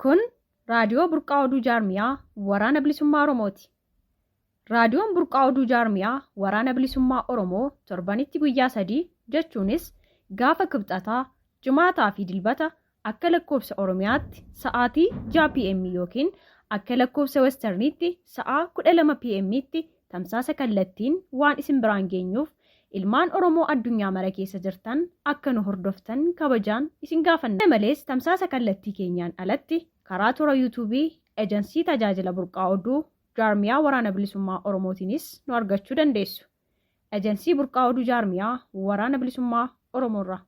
Kun raadiyoo burqaa oduu jaarmiyaa waraana bilisummaa Oromooti. Raadiyoon burqaa oduu jaarmiyaa waraana bilisummaa Oromoo torbanitti guyyaa 3 jechuunis gaafa kibxataa, jumaataa fi dilbata akka lakkoofsa Oromiyaatti sa'aatii 6 PM yookiin akka lakkoofsa Westerniitti sa'aa 12 PM'tti tamsaasa kallattiin waan isin biraan geenyuuf ilmaan Oromoo addunyaa mara keessa jirtan akka nu hordoftan kabajaan isin gaafanna. Malees tamsaasa kallattii keenyaan alatti karaa toora YouTube eejensii tajaajila burqaa oduu jaarmiyaa waraana bilisummaa Oromootiinis nu argachuu dandeessu. Eejensii burqaa oduu jaarmiyaa waraana bilisummaa Oromoorraa.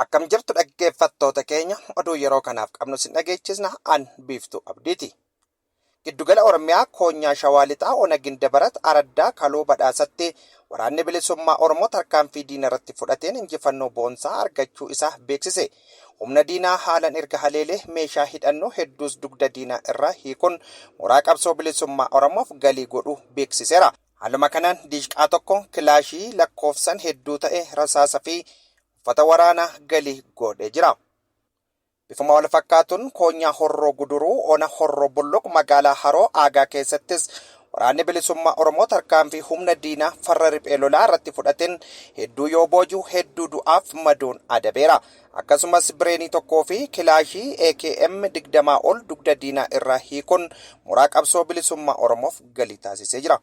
Akkam jirtu dhaggeeffattoota keenya, oduu yeroo kanaaf qabnu sin dhageechisna an Biiftuu Abdiiti. Giddugala Oromiyaa Koonyaa Shawaa Lixaa Onagin Dabarat Araddaa Kaloo Badhaasatti waraanni bilisummaa Oromoo tarkaanfii diina irratti fudhateen injifannoo boonsaa argachuu isaa beeksise. Humna diinaa haalan erga haleelee meeshaa hidhannoo hedduus dugda diinaa irraa hiikuun mooraa qabsoo bilisummaa Oromoof galii godhuu beeksiseera. Haaluma kanaan diishqaa tokko kilaashii lakkoofsan hedduu ta'e rasaasa fi uffata waraanaa galii godhee jira. Bifuma wal fakkaatuun Koonyaa Horroo Guduruu Ona Horroo Bulluq magaalaa Haroo Aagaa keessattis waraanni bilisummaa Oromoo tarkaanfii humna diinaa farra riphee lolaa irratti fudhateen hedduu yoo boojuu hedduu du'aaf madoon adabeera. Akkasumas bireenii tokkoo fi kilaashii AKM 20 ol dugda diinaa irraa hiikuun mooraa qabsoo bilisummaa Oromoof galii taasisee jira.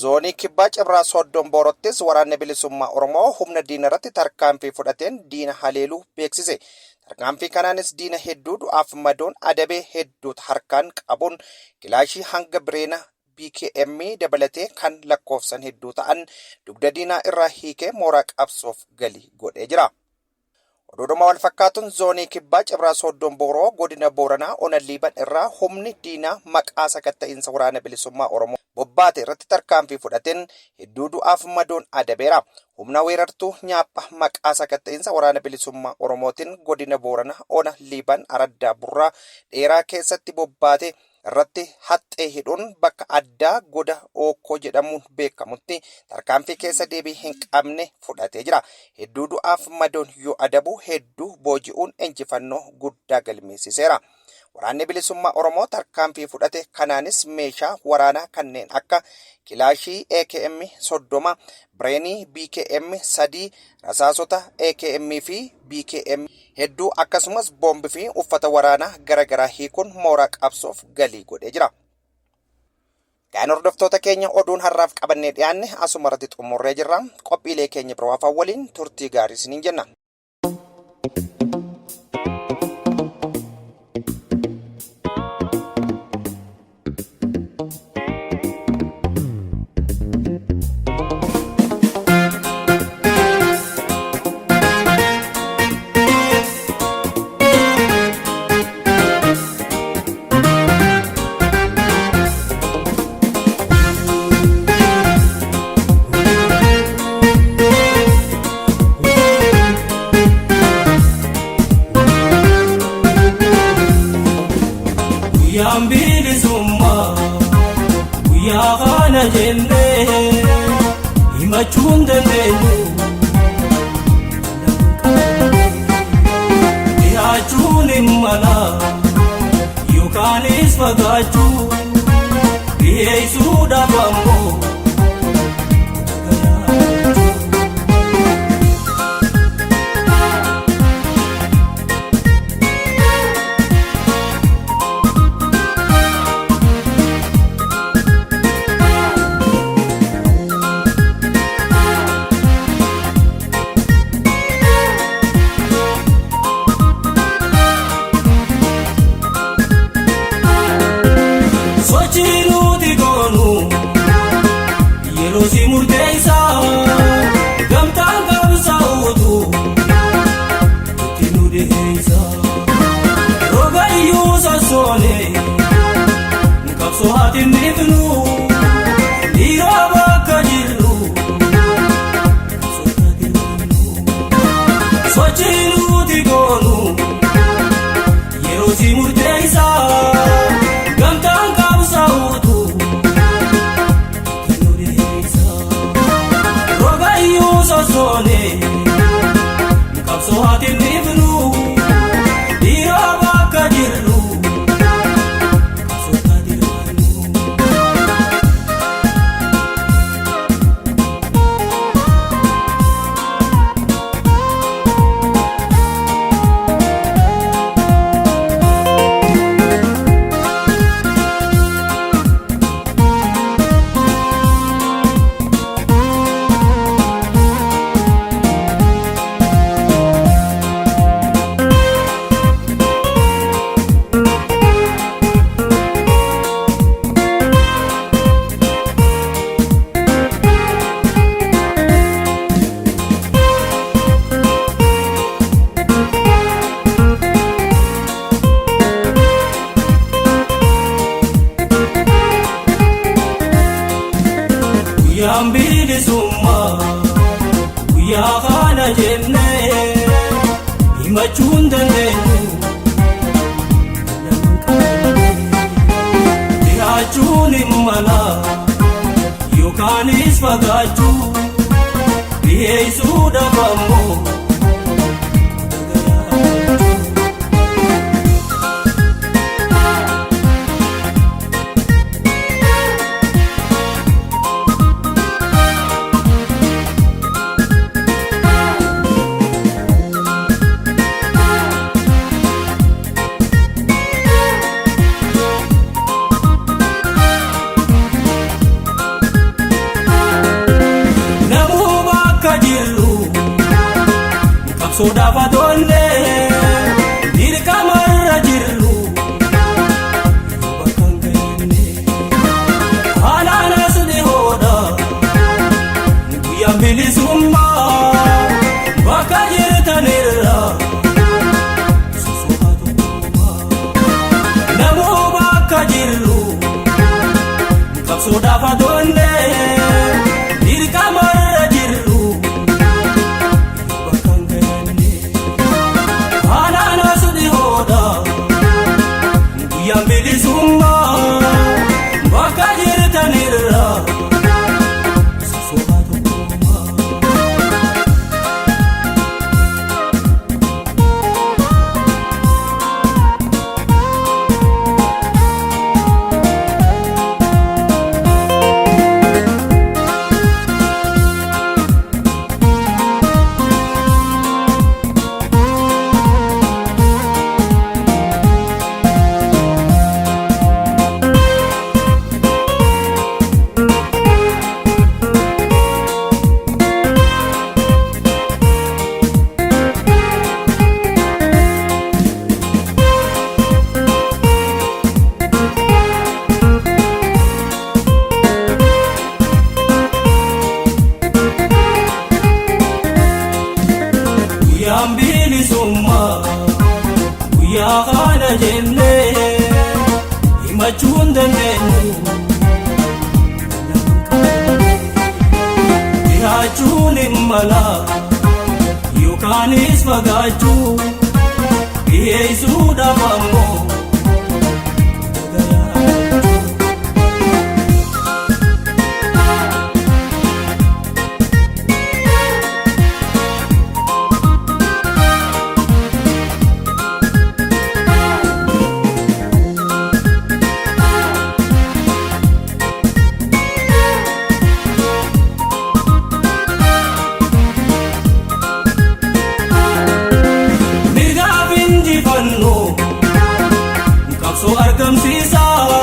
Zoonii Kibbaa Cibraa Sooddoon Boorottis waraanni bilisummaa Oromoo humna diina irratti tarkaanfii fudhateen diina haleeluu beeksise. Tarkaanfii kanaanis diina hedduu du'aaf madoon adabee hedduutu harkaan qabuun kilaashii hanga bireena BKM dabalatee kan lakkoofsan hedduu ta'an dugda diinaa irraa hiikee mooraa qabsoof galii godhee jira. Oduudhuma wal fakkaatuun zoonii Kibbaa Cibraa Sooddoon Booroo godina Booranaa Ona Liiban irraa humni diinaa maqaa sakatta'iinsa waraana bilisummaa Oromoo bobbaate irratti tarkaanfii fudhateen hedduu du'aaf madoon adabeera. Humna weerartuu nyaapha maqaa sakatta'iinsa waraana bilisummaa Oromootiin godina Booranaa Ona Liiban Araddaa Burraa dheeraa keessatti bobbaate irratti haxxee hidhuun bakka addaa goda Ookkoo jedhamuun beekamutti tarkaanfii keessa deebii hin qabne fudhatee jira. Hedduu du'aaf madoon yoo adabu hedduu booji'uun injifannoo guddaa galmeessiseera. Waraanni bilisummaa Oromoo tarkaanfii fudhate kanaanis meeshaa waraanaa kanneen akka kilaashii AKM 30, bireenii BKM 3, rasaasota AKM fi BKM hedduu akkasumas boombii fi uffata waraanaa garagaraa hiikuun mooraa qabsoof galii godhee jira. Gaan hordoftoota keenya oduun har'aaf qabannee dhiyaanne asuma irratti xumurree jirra. Qophiilee keenya biroo hafan waliin turtii gaarii isiniin jenna. So hot in the qabsoodha fatonne dirqamarra jirru bakkan ga'inne haalaanas dhihoodha guyyaan bilisummaa bakka jirtanirra sosoba tokkummaa namuu bakka jirru qabsoodha fatonne dirqamarra jirru bakkan ga'inne haalaanas dhihoodha guyyaan bilisummaa bakka jirtanirra sosoba tokkummaa. Guyyaan bilisummaa guyyaa kana jennee himachuu hin dandeenyu dhihaachuun hin mala yookaanis fagaachuu dhiyeessuudhaaf ammoo mirgaaf injifannoo qabsoo argamsiisaa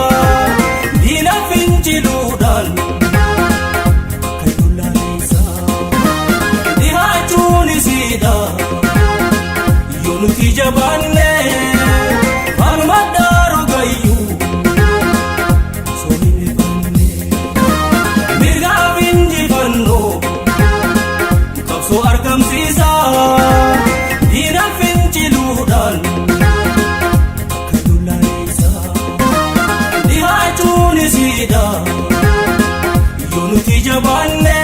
diina finciluudhaan bakka dullaaneessaa dhihaachuun isiidha yoo nuti jabaanne falma daaru gayyuu osoo hin eefanne mirgaaf injifannoo qabsoo argamsiisaa diina finciluudhaan bakka dullaaneessaa dhihaachuun isiidha yoo nuti jabaanne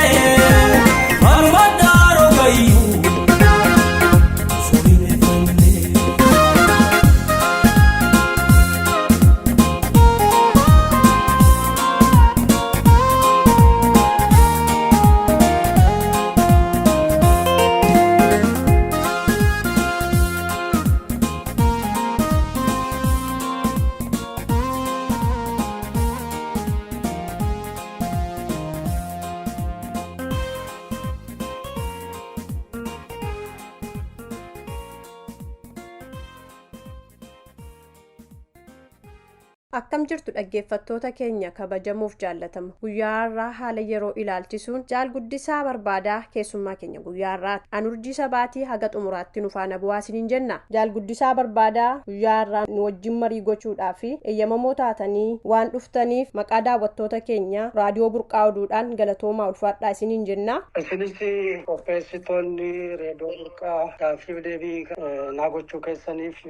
falma daaru gayyuu osoo hin eefanne. Akkam jirtu dhaggeeffattoota keenya kabajamuuf jaallatama. Guyyaa har'aa haala yeroo ilaalchisuun Jaal Guddisaa Barbaadaa keessummaa keenya guyyaa har'aati. Anurjii Sabaatii haga xumuraatti nu faana bu'aa isiniin jenna. Jaal Guddisaa Barbaadaa guyyaa har'aa nu wajjin marii gochuudhaaf eeyyamamoo taatanii waan dhuftaniif maqaa daawwattoota keenya raadiyoo Burqaa Oduudhaan galatoomaa ulfaadhaa isiniin jenna. Isinis qopheessitoonni reediyoo Burqaa gaaffiif deebii naa gochuu keessaniif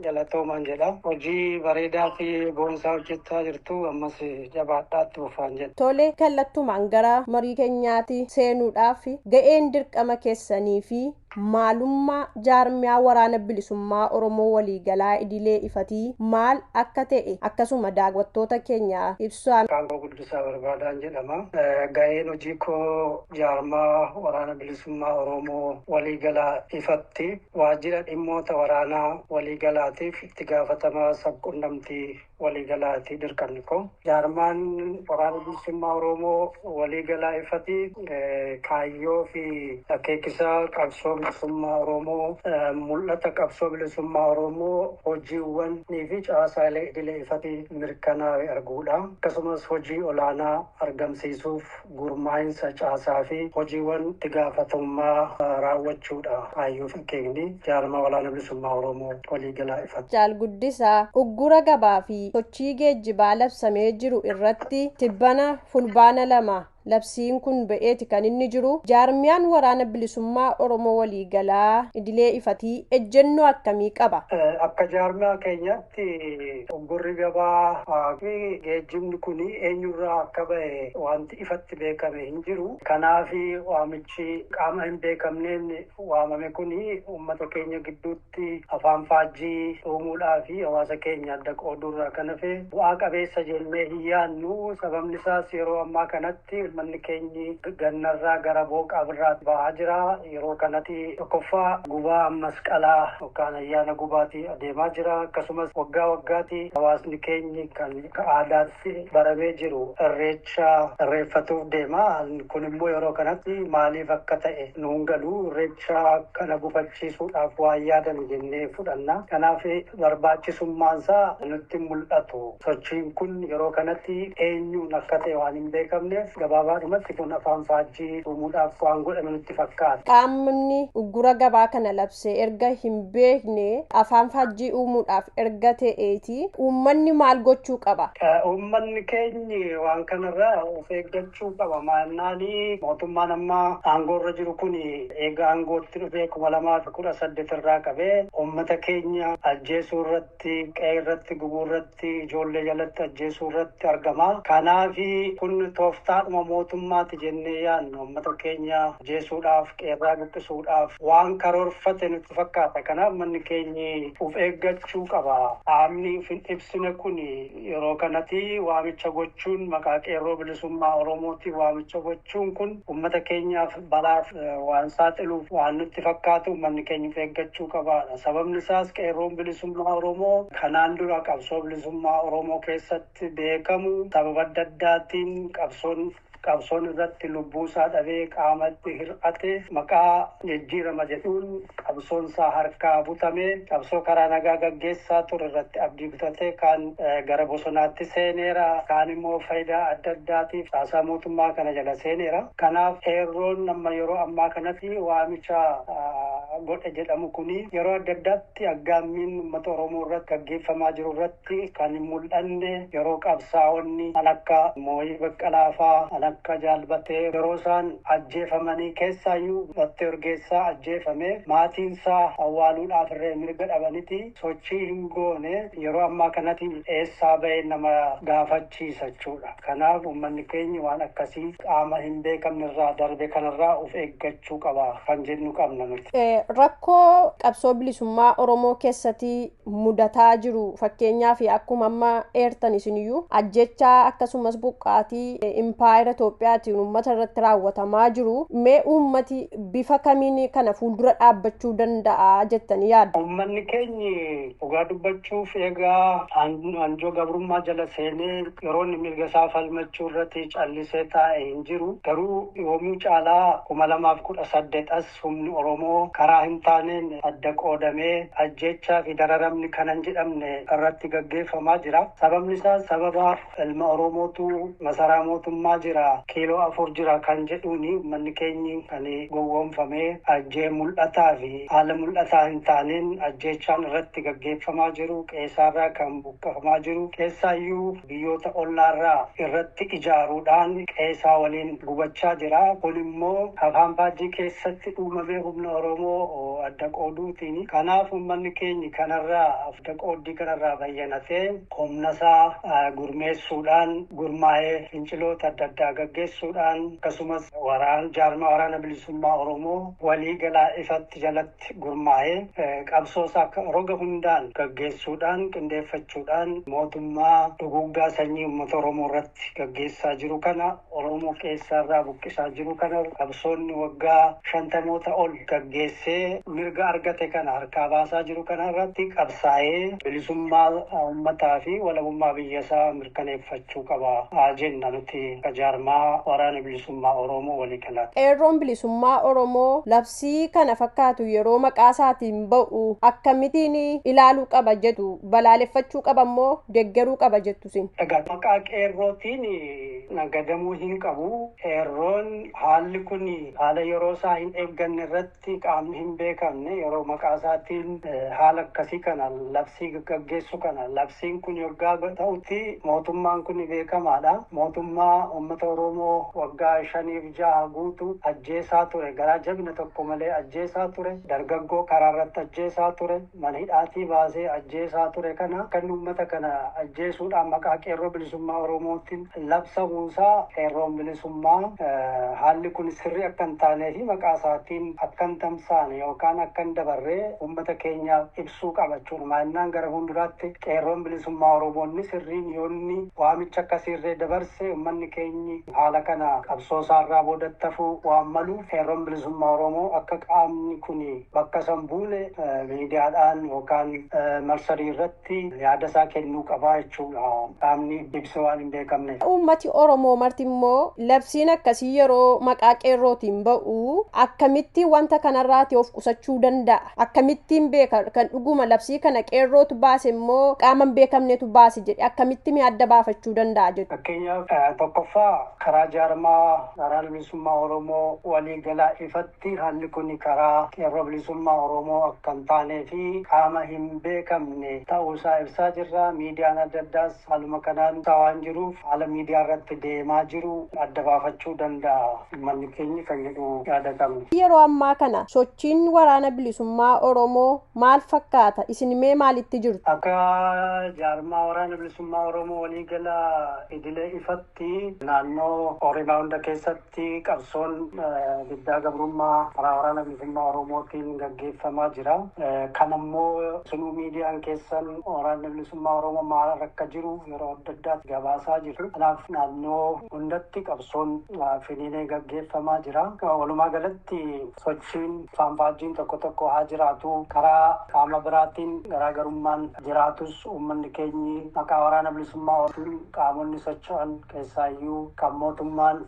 galatoomaan jedha. Hojii bareedaa fi boonsaa hojjechaa jirtu ammas jabaadhaatti bufaan jedha. Tole kallattumaan gara marii keenyaatti seenuudhaaf ga'een dirqama keessanii fi maalummaa jaarmiyaa waraana bilisummaa Oromoo waliigalaa idilee ifatii maal akka ta'e akkasuma daawwattoota keenya ibsaa. Kaangoo Guddisaa Barbaadaan jedhama. Ga'een hojii koo jaarmaa waraana bilisummaa Oromoo waliigalaa ifatti waajjira dhimmoota waraanaa waliigalaatiif itti gaafatamaa sabquunnamtii waliigalaati dirqamni koo. Jaarmaan waraana bilisummaa Oromoo waliigalaa ifatti kaayyoo fi akeekisaa qabsoo bilisummaa Oromoo mul'ata qabsoo bilisummaa Oromoo hojiiwwan fi caasaalee idilee ifaatti mirkanaa'e arguudha. Akkasumas hojii olaanaa argamsiisuuf gurmaa'insa caasaa fi hojiiwwan itti gaafatamummaa raawwachuudha. Hayyuu fakkeenyi jaarmaa waraana bilisummaa Oromoo waliigalaa ifatti. Jaalguddisaa uggura gabaa fi sochii geejjibaa labsamee jiru irratti tibbana fulbaana 2 labsiin kun ba'eeti kan inni jiru. Jaarmiyaan waraana bilisummaa Oromoo waliigalaa idilee ifatii ejjennoo akkamii qaba? Akka jaarmiyaa keenyatti uggurri gabaa fi geejjibni kun eenyurraa akka ba'e wanti ifatti beekame hin jiru. Kanaaf waamichi qaama hin beekamneen waamame kun uummata keenya gidduutti afaan faajjii uumuudhaa fi hawaasa keenya adda qoodurraa kan hafe bu'aa qabeessa jennee hin yaadnu. Sababni isaas yeroo ammaa kanatti manni keenyi gannarraa gara booqaa birraatti ba'aa jira. Yeroo kanatti tokkoffaa gubaa masqalaa yookaan ayyaana gubaatti adeemaa jira. Akkasumas waggaa waggaatti hawaasni keenyi kan aadaatti baramee jiru irreecha irreeffatuuf deema. Kun immoo yeroo kanatti maaliif akka ta'e nuun galu irreecha kana gufachiisuudhaaf waan yaadan jennee fudhanna. Kanaaf barbaachisummaansaa nutti mul'atu. Sochiin kun yeroo kanatti eenyuun akka ta'e waan hin beekamneef gabaabaadhumatti kun afaan faajjii uumuudhaaf waan godhame nutti fakkaata. Qaamni uggura gabaa kana labsee erga hin beekne afaan faajjii uumuudhaaf erga ta'eeti uummanni maal gochuu qaba? Uummanni keenyi waan kanarraa of eeggachuu qaba. Maannaani mootummaan ammaa aangoorra jiru kun eega aangootti dhufee 2018 irraa qabee uummata keenya ajjeesuu irratti, qe'ee irratti gubuu irratti, ijoollee jalatti ajjeesuu irratti argama. Kanaaf kun tooftaadhuma mootummaati jennee yaadnu uummata keenya ajjeesuudhaaf, qe'ee buqqisuudhaaf waan karoorfate nutti fakkaata. Kanaaf manni keenyi of eeggachuu qaba. Qaamni ibsine kun yeroo kanatti waamicha gochuun maqaa qeerroo bilisummaa Oromooti waamicha gochuun kun uummata keenyaaf balaaf waan saaxiluuf waan nutti fakkaatu manni keenya of eeggachuu qaba. Sababni isaas qeerroon bilisummaa Oromoo kanaan dura qabsoo bilisummaa Oromoo keessatti beekamu sababa adda addaatiin qabsoon irratti lubbuu isaa dhabee qaamatti hir'ate maqaa jijjiirama jedhuun qabsoon isaa harkaa butame qabsoo karaa nagaa gaggeessaa ture irratti abdii kutate kan gara bosonaatti seeneera. Kaan immoo faayidaa adda addaatiif caasaa mootummaa kana jala seeneera. Kanaaf qeerroon amma yeroo ammaa kanatti waamicha godhe jedhamu kuni yeroo adda addaatti aggaammiin uummata Oromoo irratti gaggeeffamaa jiru irratti kan hin mul'anne yeroo qabsaa'onni akka Mooyii Baqqalaafaa akka jaalbatee yeroo isaan ajjeefamanii keessaayyuu battee Urgeessaa ajjeefame maatiinsaa awwaaluudhaaf irree mirga dhabaniti sochii hin goone yeroo ammaa kanatti eessaa ba'ee nama gaafachiisa jechuudha. Kanaaf uummanni keenya waan akkasii qaama hin beekamne irraa darbe kanarraa of eeggachuu qaba kan jennu qabna nuti. Rakkoo qabsoo bilisummaa Oromoo keessatti mudataa jiru fakkeenyaaf akkuma amma eertan isiniyyuu ajjechaa akkasumas buqqaatii impaayera Itoophiyaatiin uummata irratti raawwatamaa jiru. Mee uummati bifa kamiin kana fuuldura dhaabbachuu danda'a jettanii yaaddu? Uummanni keenyi dhugaa dubbachuuf egaa anjoo gabrummaa jala seenee yeroo inni mirga isaa falmachuu irratti callisee taa'e hin jiru. Garuu yoomuu caalaa 2018 as humni Oromoo karaa hin taaneen adda qoodamee ajjechaa fi dararamni kanan jedhamne irratti gaggeeffamaa jira. Sababni isaas sababa ilma Oromootu masaraa mootummaa jira. Kiiloo 4 jira kan jedhuuni manni keenyi kan gowwoomfamee ajjee mul'ataa fi haala mul'ataa hin taaneen ajjechaan irratti gaggeeffamaa jiru. Qeessaarraa kan buqqafamaa jiru. Keessaayyuu biyyoota ollaarraa irratti ijaaruudhaan qeessaa waliin gubachaa jira. Kun immoo afaan faajjii keessatti uumamee humna Oromoo adda qooduutiin. Kanaaf uummanni keenyi kanarraa adda qooddii kanarraa bayyanatee humna isaa gurmeessuudhaan gurmaa'ee finciloota adda addaa gaggeessuudhaan akkasumas jaarmaa waraana bilisummaa Oromoo waliigalaa ifatti jalatti gurmaa'ee qabsoos akka roga hundaan gaggeessuudhaan qindeeffachuudhaan mootummaa duguuggaa sanyii uummata Oromoo irratti gaggeessaa jiru kana Oromoo keessaarraa buqqisaa jiru kana qabsoonni waggaa 50 ol gaggeessee dhaabbatee mirga argate kana harkaa baasaa jiru kana irratti qabsaa'ee bilisummaa uummataa fi walabummaa biyyasaa mirkaneeffachuu qaba jenna nuti jaarmaa waraana bilisummaa Oromoo waliigalaatti. Qeerroon bilisummaa Oromoo labsii kana fakkaatu yeroo maqaa isaatiin ba'u akkamittiin ilaaluu qaba jettu, balaaleffachuu qaba moo deeggaruu qaba jettu sin? Egaa maqaa qeerrootiin nagadamuu hin qabu. Qeerroon haalli kun haala yeroo isaa hin eegganne irratti qaamni hin beekamne yeroo maqaa isaatiin haala akkasii kana labsii gaggeessu kana labsiin kun yoggaa ta'utti mootummaan kun beekamaadha. Mootummaa uummata Oromoo waggaa 5-6 guutuu ajjeesaa ture, garaa jabina tokko malee ajjeesaa ture, dargaggoo karaa irratti ajjeesaa ture, mana hidhaatii baasee ajjeesaa ture. Kana kan uummata kana ajjeesuudhaan maqaa qeerroo bilisummaa Oromootiin labsa buusaa qeerroon bilisummaa haalli kun sirrii akka hin taanee fi maqaa isaatiin akka hin tamsaane yookaan akka hin dabarree uummata keenyaaf ibsuu qaba jechuudha. Maalinnaan gara fuulduraatti qeerroon bilisummaa Oromoonni sirriin yoonni waamicha akkasiirree dabarse uummanni keenyi haala kana qabsoo isaarraa boodatti hafuu waan maluuf qeerroon bilisummaa Oromoo akka qaamni kun bakka san buune miidiyaadhaan yookaan marsarii irratti yaada isaa kennuu qabaa jechuudha. Qaamni ibsa waan hin beekamne. Uummati Oromoo marti immoo labsiin akkasii yeroo maqaa qeerrootiin ba'u akkamittiin wanta kanarraati of qusachuu danda'a? Akkamittiin beeka kan dhuguma labsii kana qeerrootu baase immoo qaama hin beekamnetu baase jedhe akkamittiin adda baafachuu danda'a jedhu? Fakkeenyaaf tokkoffaa karaa jaarmaa waraana bilisummaa Oromoo waliigalaa ifatti haalli kun karaa qeerroo bilisummaa Oromoo akka hin taanee fi qaama hin beekamne ta'uusaa ibsaa jirra. Miidiyaan adda addaas haaluma kanaan waan jiruuf haala miidiyaa irratti deemaa jiru adda baafachuu danda'a uummanni keenya kan jedhu yaada qabna. Yeroo ammaa kana sochiin waraana bilisummaa Oromoo maal fakkaata? Isin mee maalitti jirtu? Akka jaarmaa waraana bilisummaa Oromoo waliigalaa idilee ifatti naannoo Oromiyaa hunda keessatti qabsoon diddaa gabrummaa karaa waraana bilisummaa Oromootiin gaggeeffamaa jira. Kan ammoo sunuu miidiyaan keessan waraanni bilisummaa Oromoo maal akka jiru yeroo adda addaatti gabaasaa jiru. Kanaaf naannoo hundatti qabsoon finiinee gaggeeffamaa jira. Walumaa galatti sochiin faanfaajjiin tokko tokko haa jiraatu. Karaa qaama biraatiin garaagarummaan jiraatus uummanni keenyi maqaa waraana bilisummaa Oromootiin qaamonni socho'an keessaayyuu kan mootummaan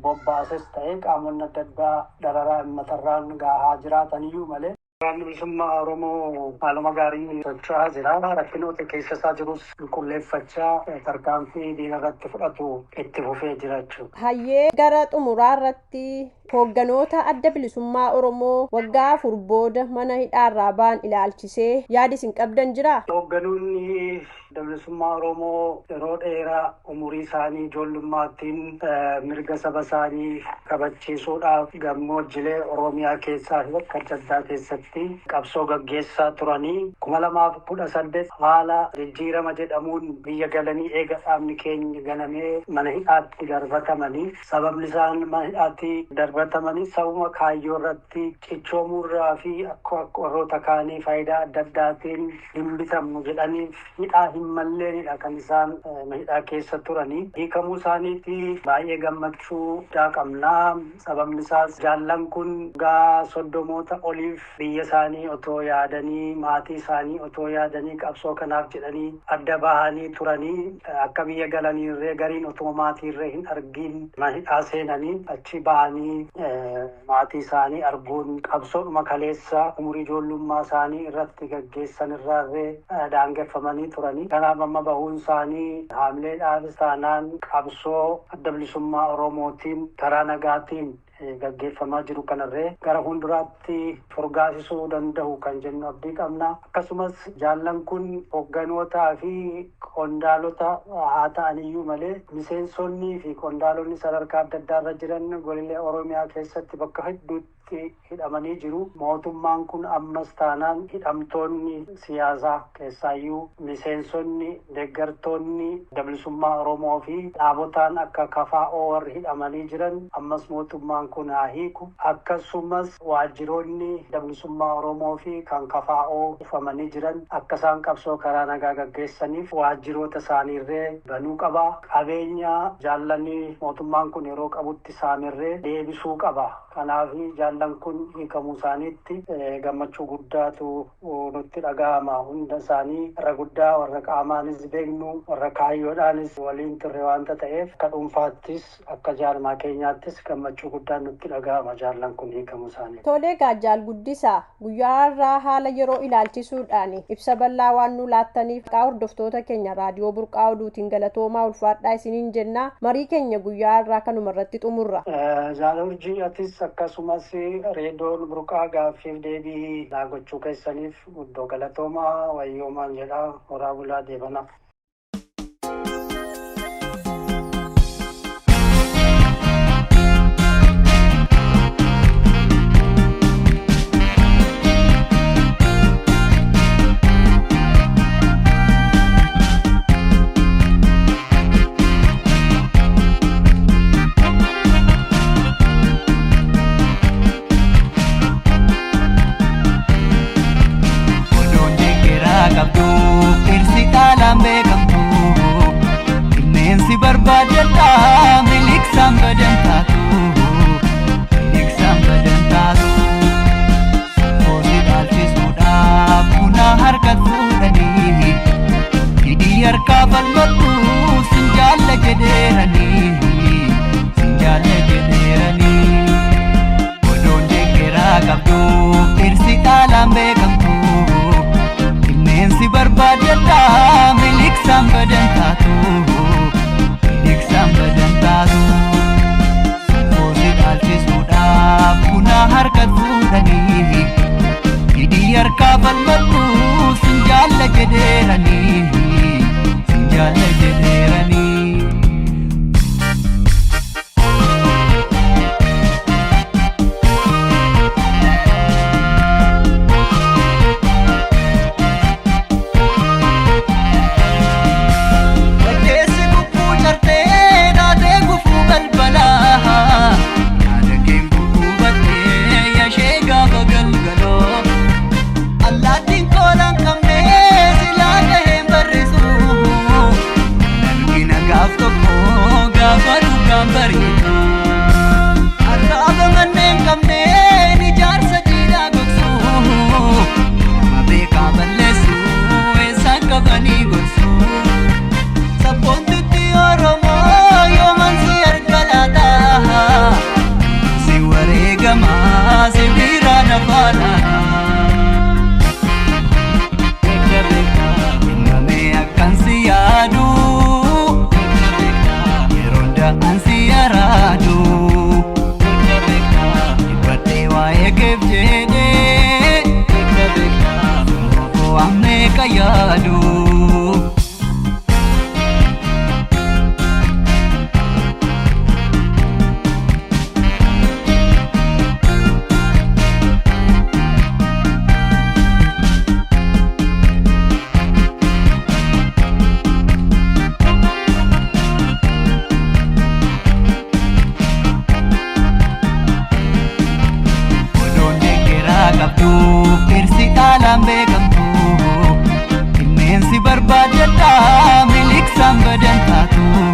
bobbaases ta'ee qaamonni adda addaa dararaa uummatarraan gahaa jiraataniyyuu malee waraanni bilisummaa Oromoo haaluma gaarii socho'aa jira. Rakkinoota keessa isaa jirus qulqulleeffachaa tarkaanfii diina irratti fudhatu itti fufee jira jechuudha. Hayyee gara xumuraa irratti hoogganoota adda bilisummaa Oromoo waggaa 4 booda mana hidhaarraa ba'an ilaalchisee yaada isin qabdan jiraa? Hoogganoonni adda bilisummaa Oromoo yeroo dheeraa umurii isaanii ijoollummaattiin mirga saba isaanii kabachiisuudhaaf gammoojjilee Oromiyaa keessaa fi bakka adda addaa keessatti qabsoo gaggeessaa turanii 2018 haala jijjiirama jedhamuun biyya galanii eega dhaabni keenya ganamee mana hidhaatti darbatamanii sababni isaan mana hidhaatti darbatamanii sababa kaayyoo irratti cichoomuurraa fi akka warroota kaanii faayidaa adda addaatiin hin bitamnu jedhaniif hidhaa hin malleenidha kan isaan hidhaa keessa turanii. Hiikamuu isaaniitti baay'ee gammachuu guddaa qabnaa. Sababni isaas jaallan kun gaa 30 oliif biyya isaanii otoo yaadanii maatii isaanii otoo yaadanii qabsoo kanaaf jedhanii adda bahanii turanii akka biyya galaniirree gariin otoo maatiirree hin argin mana hidhaa seenanii achi bahanii maatii isaanii arguun qabsoodhuma kaleessa umurii ijoollummaa isaanii irratti gaggeessan irraarree daangeffamanii turanii. Kanaaf amma bahuun isaanii haamileedhaafis taanaan qabsoo adda bilisummaa Oromootiin karaa nagaatiin gaggeeffamaa jiru kanarree gara fuulduraatti furgaasisuu danda'u kan jennu abdii qabna. Akkasumas jaallan kun hoogganotaa fi qondaalota haa ta'aniyyuu malee miseensonnii fi qondaalonni sadarkaa adda addaarra jiran godina Oromiyaa keessatti bakka hedduutti hidhamanii jiru. Mootummaan kun ammas taanaan hidhamtoonni siyaasaa keessaayyuu miseensonni deeggartoonni adda bilisummaa Oromoo fi dhaabotaan akka KFO warri hidhamanii jiran ammas mootummaan kun haa hiiku. Akkasumas waajjiroonni adda bilisummaa Oromoo fi kan KFO dhufamanii jiran akka isaan qabsoo karaa nagaa gaggeessaniif waajjiroota isaaniirree banuu qaba. Qabeenya jaallanii mootummaan kun yeroo qabutti saamirree deebisuu qaba. Kanaaf jaallan jaallan kun hiikamuu isaaniitti gammachuu guddaatu nutti dhaga'ama. Hunda isaanii irra guddaa warra qaamaanis beeknu warra kaayyoodhaanis waliin turre waanta ta'eef akka dhuunfaattis akka jaarmaa keenyaattis gammachuu guddaan nutti dhaga'ama jaallan kun hiikamuu isaanii. Tolee Jaal Guddisaa guyyaa har'aa haala yeroo ilaalchisuudhaan ibsa bal'aa waan nu laattaniif maqaa hordoftoota keenya raadiyoo Burqaa Oduutiin galatoomaa ulfaadhaa isiniin jenna. Marii keenya guyyaa har'aa kanuma irratti xumurra. Jaalurjii atis akkasumas reedoon Burqaa gaaffiif deebii naa gochuu keessaniif guddoo galatoomaa wayyoomaan jedha. Horaa bulaa deebana. Barbaadadhaa miliksaan badan taatu.